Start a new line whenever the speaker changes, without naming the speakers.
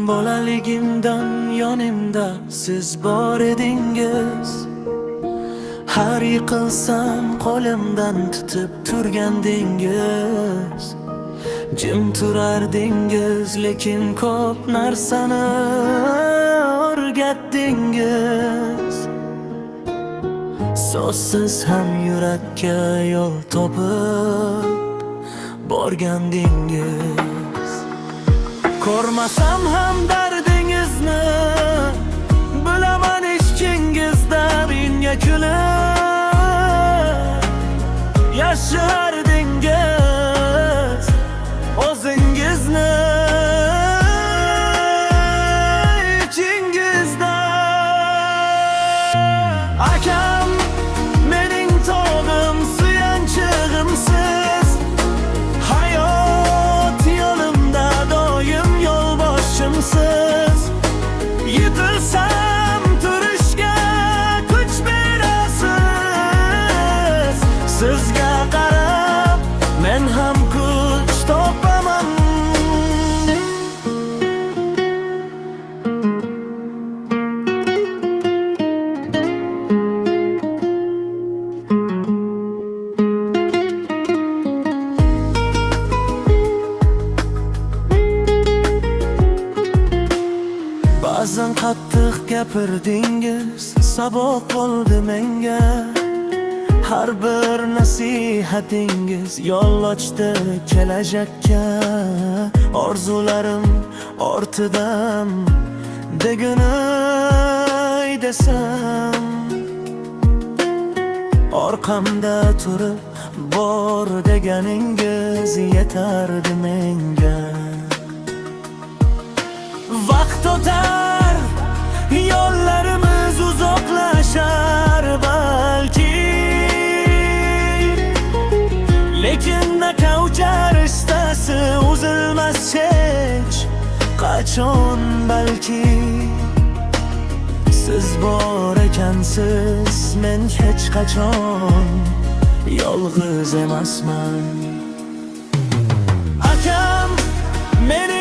Bolaligimdan yonimda siz bor edingiz. Har yiqilsam qo'limdan tutib turgandingiz. Jim turardingiz, lekin ko'p narsani o'rgatdingiz. So'zsiz ham yurakka yo'l topib borgandingiz. Ko'rmasam ham dardingizni, bilaman ishkingizda menga kulib yashardingiz o'zingizni ichingizda. Akam mening tog'im, suyanchig'imsiz. Hayot yo'limda doim yo'lboshimsiz. Yitilsam turishga kuch berasiz. Sizga qarab men ham kuch topaman. Ba'zan qattiq gapirdingiz, saboq bo'ldi menga. Har bir nasihatingiz yo'l ochdi kelajakka. Orzularim ortidan degunay desam, orqamda turib bor deganingiz yetardi menga. Vaqt o'tar, yo'llarimiz uzoqlashar balki, lekin aka uchar istasi uzilmas hech qachon balki. Siz bor ekansiz, men hech qachon yolg'iz emasman. Akam meni